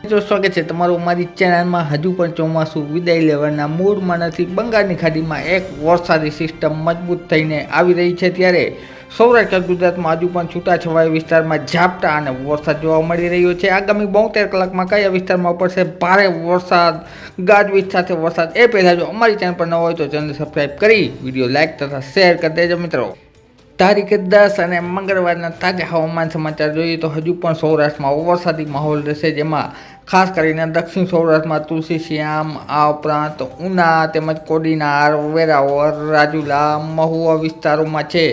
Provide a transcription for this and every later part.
મિત્રો સ્વાગત છે તમારું અમારી ચેનલમાં। હજુ પણ ચોમાસું વિદાય લેવાના મૂડમાં નથી। બંગાળની ખાડીમાં એક વરસાદી સિસ્ટમ મજબૂત થઈને આવી રહી છે, ત્યારે સૌરાષ્ટ્ર ગુજરાતમાં હજુ પણ છૂટાછવાયા વિસ્તારમાં ઝાપટા અને વરસાદ જોવા મળી રહ્યો છે। આગામી 72 કલાકમાં કયા વિસ્તારમાં પડશે ભારે વરસાદ, ગાજવીજ સાથે વરસાદ, એ પહેલાં જો અમારી ચેનલ પર ન હોય તો ચેનલ સબસ્ક્રાઈબ કરી વિડીયો લાઇક તથા શેર કરી દેજો મિત્રો। તારીખ 10 અને મંગળવારના તાજા હવામાન સમાચાર જોઈએ તો હજુ પણ સૌરાષ્ટ્રમાં વરસાદી માહોલ રહેશે, જેમાં ખાસ કરીને દક્ષિણ સૌરાષ્ટ્રમાં તુલસીશ્યામ, આ ઉપરાંત ઉના તેમજ કોડીનાર, વેરાવળ, રાજુલા, મહુવા વિસ્તારોમાં છે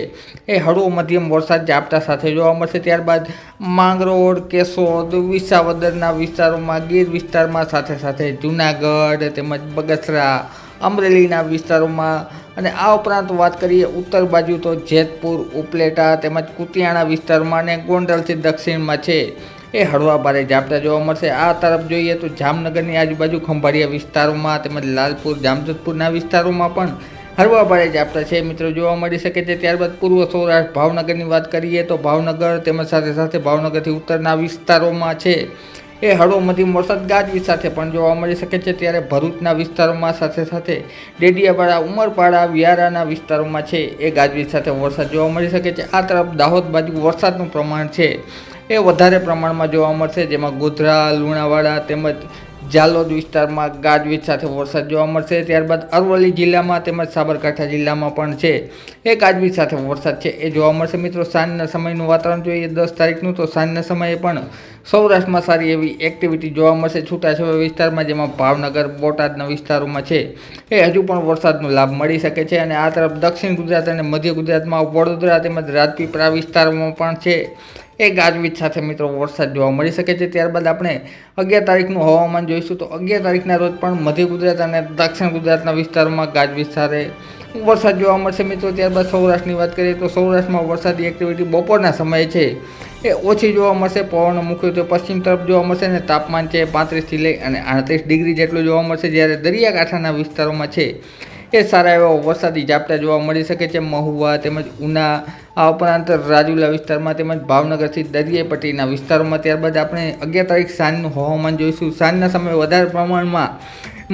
એ હળવો મધ્યમ વરસાદ ઝાપટા સાથે જોવા મળશે। ત્યારબાદ માંગરોળ, કેશોદ, વિસાવદરના વિસ્તારોમાં, ગીર વિસ્તારમાં, સાથે સાથે જૂનાગઢ તેમજ બગસરા, અમરેલીના વિસ્તારોમાં, અને આ ઉપરાંત વાત કરીએ ઉત્તર બાજુ તો જેતપુર, ઉપલેટા તેમજ કુતિયાણા વિસ્તારમાં અને ગોંડલથી દક્ષિણમાં છે એ હળવા ભારે ઝાપટા જોવા મળશે। આ તરફ જોઈએ તો જામનગરની આજુબાજુ ખંભાળિયા વિસ્તારોમાં તેમજ લાલપુર, જામજોધપુરના વિસ્તારોમાં પણ હળવા ભારે ઝાપટા છે મિત્રો જોવા મળી શકે છે। ત્યારબાદ પૂર્વ સૌરાષ્ટ્ર ભાવનગરની વાત કરીએ તો ભાવનગર તેમજ સાથે સાથે ભાવનગરથી ઉત્તરના વિસ્તારોમાં છે એ હળવો મધ્યમ વરસાદ ગાજવીજ સાથે પણ જોવા મળી શકે છે। ત્યારે ભરૂચના વિસ્તારોમાં, સાથે સાથે ડેડિયાપાડા, ઉમરપાડા, વ્યારાના વિસ્તારોમાં છે એ ગાજવીજ સાથે વરસાદ જોવા મળી શકે છે। આ તરફ દાહોદ બાજુ વરસાદનું પ્રમાણ છે એ વધારે પ્રમાણમાં જોવા મળશે, જેમાં ગોધરા, લુણાવાડા તેમજ જાલોદ વિસ્તારમાં ગાજવીજ સાથે વરસાદ જોવા મળશે। ત્યારબાદ અરવલ્લી જિલ્લામાં તેમજ સાબરકાંઠા જિલ્લામાં પણ છે એ ગાજવીજ સાથે વરસાદ છે એ જોવા મળશે મિત્રો। સાંજના સમયનું વાતાવરણ જોઈએ 10 તારીખનું તો સાંજના સમયે પણ સૌરાષ્ટ્રમાં સારી એવી એક્ટિવિટી જોવા મળશે છૂટાછવાયા વિસ્તારમાં, જેમાં ભાવનગર, બોટાદના વિસ્તારોમાં છે એ હજુ પણ વરસાદનો લાભ મળી શકે છે। અને આ તરફ દક્ષિણ ગુજરાત અને મધ્ય ગુજરાતમાં વડોદરા તેમજ રાજપીપળા વિસ્તારોમાં પણ છે એ ગાજવીજ સાથે મિત્રો વરસાદ જોવા મળી શકે છે। ત્યારબાદ આપણે 11 તારીખનું હવામાન જોઈશું તો 11 તારીખના રોજ પણ મધ્ય ગુજરાત અને દક્ષિણ ગુજરાતના વિસ્તારોમાં ગાજવીજ સાથે વરસાદ જોવા મળશે મિત્રો। ત્યારબાદ સૌરાષ્ટ્રની વાત કરીએ તો સૌરાષ્ટ્રમાં વરસાદી એક્ટિવિટી બપોરના સમયે છે એ ઓછી જોવા મળશે। પવન મુખ્યત્વે પશ્ચિમ તરફ જોવા મળશે અને તાપમાન છે 35થી લઈ અને 38 ડિગ્રી જેટલું જોવા મળશે। જ્યારે દરિયાકાંઠાના વિસ્તારોમાં છે એ સારા એવા વરસાદી ઝાપટા જોવા મળી શકે છે। મહુવા તેમજ ઉના, આ ઉપરાંત રાજુલા વિસ્તારમાં તેમજ ભાવનગરથી દરિયાઈ પટ્ટીના વિસ્તારોમાં। ત્યારબાદ આપણે 11 તારીખ સાંજનું હવામાન જોઈશું। સાંજના સમયે વધારે પ્રમાણમાં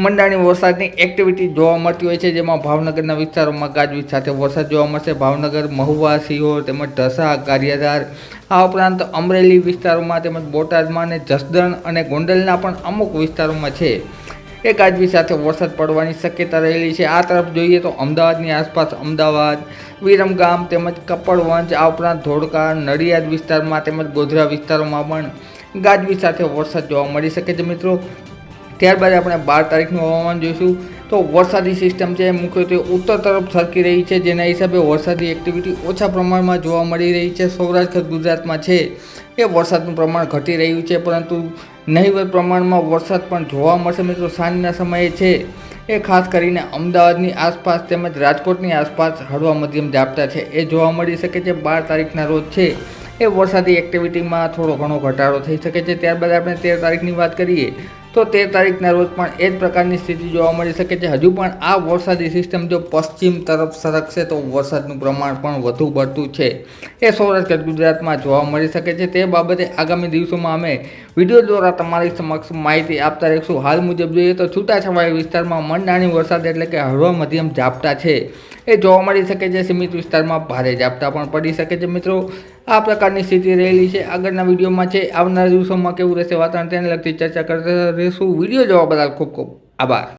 મંડાણી વરસાદની એક્ટિવિટી જોવા મળતી હોય છે, જેમાં ભાવનગરના વિસ્તારોમાં ગાજવીજ સાથે વરસાદ જોવા મળશે। ભાવનગર, મહુવા, સિહોર તેમજ ઢસા, ગારિયાધાર, આ ઉપરાંત અમરેલી વિસ્તારોમાં તેમજ બોટાદમાં અને જસદણ અને ગોંડલના પણ અમુક વિસ્તારોમાં છે એ ગાજવીજ સાથે વરસાદ પડવાની શક્યતા રહેલી છે। આ તરફ જોઈએ તો અમદાવાદની આસપાસ, અમદાવાદ, વિરમગામ તેમજ કપડવંજ, આ ઉપરાંત ધોળકા, નડિયાદ વિસ્તારમાં તેમજ ગોધરા વિસ્તારોમાં પણ ગાજવીજ સાથે વરસાદ જોવા મળી શકે છે મિત્રો। ત્યારબાદ આપણે 12 તારીખનું હવામાન જોઈશું તો વરસાદી સિસ્ટમ છે મુખ્યત્વે ઉત્તર તરફ સરકી રહી છે, જેના હિસાબે વરસાદી એક્ટિવિટી ઓછા પ્રમાણમાં જોવા મળી રહી છે। સૌરાષ્ટ્ર ગુજરાતમાં છે એ વરસાદનું પ્રમાણ ઘટી રહ્યું છે, પરંતુ નહિવત પ્રમાણમાં વરસાદ પણ જોવા મળશે મિત્રો। સાંજના સમયે છે એ ખાસ કરીને અમદાવાદની આસપાસ તેમજ રાજકોટની આસપાસ હળવા મધ્યમ ઝાપટા છે એ જોવા મળી શકે છે। 12 તારીખના રોજ છે એ વરસાદી એક્ટિવિટીમાં થોડો ઘણો ઘટાડો થઈ શકે છે। ત્યારબાદ આપણે 13 તારીખની વાત કરીએ તો 13 તારીખના રોજ પણ એ જ પ્રકારની સ્થિતિ જોવા મળી શકે છે। હજુ પણ આ વરસાદી સિસ્ટમ જો પશ્ચિમ તરફ સરકશે તો વરસાદનું પ્રમાણ પણ વધુ પડતું છે એ સૌરાષ્ટ્ર ગુજરાતમાં જોવા મળી શકે છે। તે બાબતે આગામી દિવસોમાં અમે વિડીયો દ્વારા તમારી સમક્ષ માહિતી આપતા રહીશું। હાલ મુજબ જોઈએ તો છૂટાછવાયા વિસ્તારમાં મંડાણી વરસાદ એટલે કે હળવા મધ્યમ ઝાપટા છે એ જોવા મળી શકે છે। સીમિત વિસ્તારમાં ભારે ઝાપટા પણ પડી શકે છે મિત્રો। આ પ્રકારની સ્થિતિ રહેલી છે। આગળના વિડીયોમાં છે આવનારા દિવસોમાં કેવું રહેશે વાતાવરણ તેને લગતી ચર્ચા કરતા રહીશું। વિડીયો જોવા બદલ ખૂબ ખૂબ આભાર।